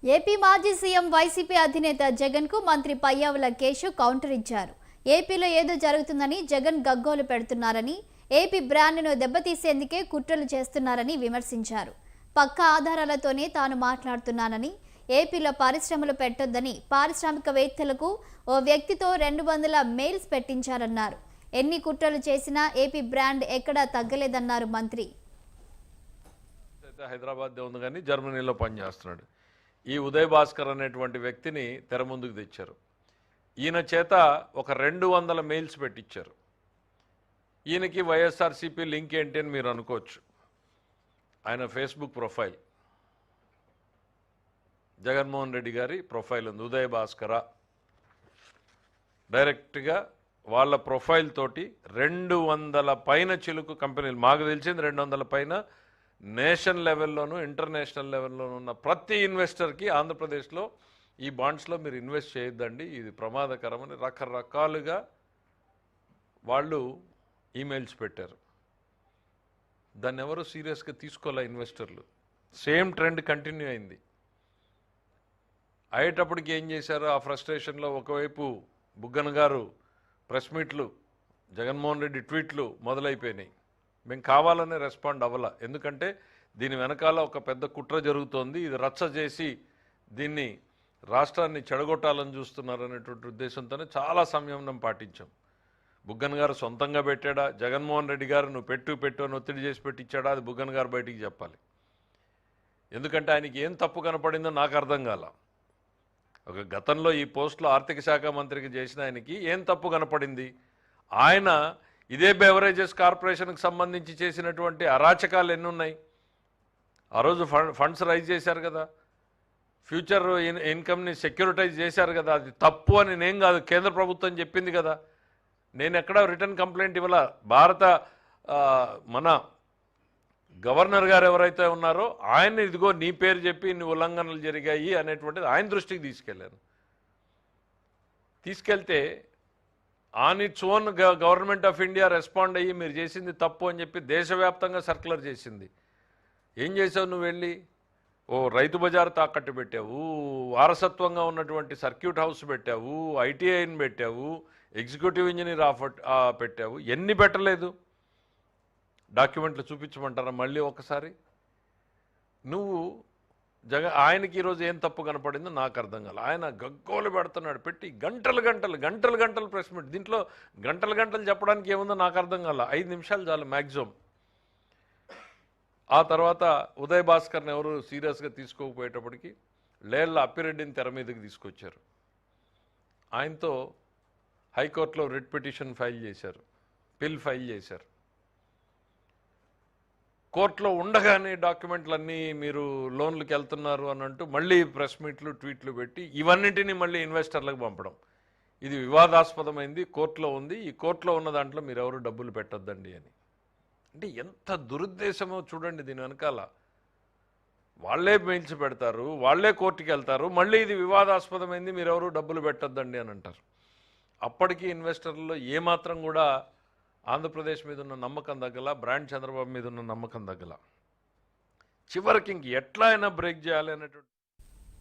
AP మాజీ CM YCP అధినేత జగన్ కు మంత్రి పయ్యావుల కేశవ్ కౌంటర్ ఇచ్చారు. ఏపీలో ఏదో జరుగుతుందని జగన్ గగ్గోలు పెడుతున్నారని, ఏపీ బ్రాండ్ను దెబ్బతీసేందుకే కుట్రలు చేస్తున్నారని విమర్శించారు. పక్కా ఆధారాలతోనే తాను మాట్లాడుతున్నానని, ఏపీలో పరిశ్రమలు పెట్టొద్దని పారిశ్రామికవేత్తలకు ఓ వ్యక్తితో 200 మెయిల్స్ పెట్టించారన్నారు. ఎన్ని కుట్రలు చేసినా ఏపీ బ్రాండ్ ఎక్కడా తగ్గలేదన్నారు మంత్రి. హైదరాబాద్ ఉంది కానీ జర్మనీలో పనిచేస్తున్నాడు. ఈ ఉదయ్ భాస్కర్ అనేటువంటి వ్యక్తిని తెర ముందుకు తెచ్చారు. ఈయన చేత ఒక 200 మెయిల్స్ పెట్టించారు. ఈయనకి వైఎస్ఆర్సీపీ లింక్ ఏంటి అని మీరు అనుకోవచ్చు. ఆయన ఫేస్బుక్ ప్రొఫైల్, జగన్మోహన్ రెడ్డి గారి ప్రొఫైల్ ఉంది, ఉదయ్ భాస్కర. డైరెక్ట్గా వాళ్ళ ప్రొఫైల్ తోటి 200 పైన చిలుకు కంపెనీలు, మాకు తెలిసింది 200 పైన నేషన్ లెవెల్లోనూ ఇంటర్నేషనల్ లెవెల్లోనూ ఉన్న ప్రతి ఇన్వెస్టర్కి ఆంధ్రప్రదేశ్లో ఈ బాండ్స్లో మీరు ఇన్వెస్ట్ చేయొద్దండి, ఇది ప్రమాదకరమని రకరకాలుగా వాళ్ళు ఈమెయిల్స్ పెట్టారు. దాన్ని ఎవరు సీరియస్గా తీసుకోలే ఇన్వెస్టర్లు. సేమ్ ట్రెండ్ కంటిన్యూ అయింది. అయ్యేటప్పటికి ఏం చేశారు, ఆ ఫ్రస్ట్రేషన్లో ఒకవైపు బుగ్గన గారు ప్రెస్ మీట్లు, జగన్మోహన్ రెడ్డి ట్వీట్లు మొదలైపోయినాయి. మేము కావాలనే రెస్పాండ్ అవ్వాల, ఎందుకంటే దీని వెనకాల ఒక పెద్ద కుట్ర జరుగుతోంది, ఇది రచ్చ చేసి దీన్ని రాష్ట్రాన్ని చెడగొట్టాలని చూస్తున్నారు అనేటువంటి ఉద్దేశంతోనే చాలా సంయమనం పాటించాం. బుగ్గన గారు సొంతంగా పెట్టాడా, జగన్మోహన్ రెడ్డి గారు నువ్వు పెట్టు అని ఒత్తిడి చేసి పెట్టించాడా, అది బుగ్గన గారు బయటికి చెప్పాలి. ఎందుకంటే ఆయనకి ఏం తప్పు కనపడిందో నాకు అర్థం కాల. ఒక గతంలో ఈ పోస్టులో ఆర్థిక శాఖ మంత్రికి చేసిన ఆయనకి ఏం తప్పు కనపడింది? ఆయన ఇదే బెవరేజెస్ కార్పొరేషన్కి సంబంధించి చేసినటువంటి అరాచకాలు ఎన్నున్నాయి. ఆ రోజు ఫండ్స్ రైజ్ చేశారు కదా, ఫ్యూచర్ ఇన్కమ్ని సెక్యూరిటైజ్ చేశారు కదా, అది తప్పు అని నేను కాదు, కేంద్ర ప్రభుత్వం చెప్పింది కదా. నేను ఎక్కడా రిటర్న్ కంప్లైంట్ ఇవ్వాల. మన గవర్నర్ గారు ఎవరైతే ఉన్నారో ఆయన ఇదిగో నీ పేరు చెప్పి ఇన్ని ఉల్లంఘనలు జరిగాయి అనేటువంటిది ఆయన దృష్టికి తీసుకెళ్ళాను. తీసుకెళ్తే on its own government of India respond అయ్యి మీరు చేసింది తప్పు అని చెప్పి దేశవ్యాప్తంగా సర్క్యులర్ చేసింది. ఏం చేసావు నువ్వు? వెళ్ళి ఓ రైతు బజార్ తాకట్టు పెట్టావు, వారసత్వంగా ఉన్నటువంటి సర్క్యూట్ హౌస్ పెట్టావు, ఐటీఐని పెట్టావు, ఎగ్జిక్యూటివ్ ఇంజనీర్ పెట్టావు. ఎన్ని పెట్టలేదు? డాక్యుమెంట్లు చూపించమంటారా మళ్ళీ ఒకసారి? నువ్వు ఆయనకి ఈరోజు ఏం తప్పు కనపడిందో నాకు అర్థం కాదు. ఆయన గగ్గోలు పెడుతున్నాడు, పెట్టి గంటలు ప్రెస్ మీట్. దీంట్లో గంటలు చెప్పడానికి ఏముందో నాకు అర్థం కాల. 5 నిమిషాలు చాలు మ్యాక్సిమం. ఆ తర్వాత ఉదయ్ భాస్కర్ని ఎవరు సీరియస్గా తీసుకోకపోయేటప్పటికి లేళ్ల అప్పిరెడ్డిని తెర మీదకి తీసుకొచ్చారు. ఆయనతో హైకోర్టులో రిట్ పిటిషన్ ఫైల్ చేశారు, పిల్ ఫైల్ చేశారు. కోర్టులో ఉండగానే డాక్యుమెంట్లన్నీ మీరు లోన్లకు వెళ్తున్నారు అని అంటూ మళ్ళీ ప్రెస్ మీట్లు ట్వీట్లు పెట్టి ఇవన్నింటినీ మళ్ళీ ఇన్వెస్టర్లకు పంపడం. ఇది వివాదాస్పదమైంది, కోర్టులో ఉంది, ఈ కోర్టులో ఉన్న దాంట్లో మీరు ఎవరు డబ్బులు పెట్టొద్దండి అని. అంటే ఎంత దురుద్దేశమో చూడండి. దీని వెనకాల వాళ్ళే మెయిల్స్ పెడతారు, వాళ్ళే కోర్టుకి వెళ్తారు, మళ్ళీ ఇది వివాదాస్పదమైంది, మీరెవరు డబ్బులు పెట్టొద్దండి అని అంటారు. అప్పటికీ ఇన్వెస్టర్లలో ఏమాత్రం కూడా ఆంధ్రప్రదేశ్ మీద ఉన్న నమ్మకం తగ్గల, బ్రాండ్ చంద్రబాబు మీద ఉన్న నమ్మకం తగ్గల. చివరికి ఇంక ఎట్లా అయినా బ్రేక్ చేయాలి అనేటువంటి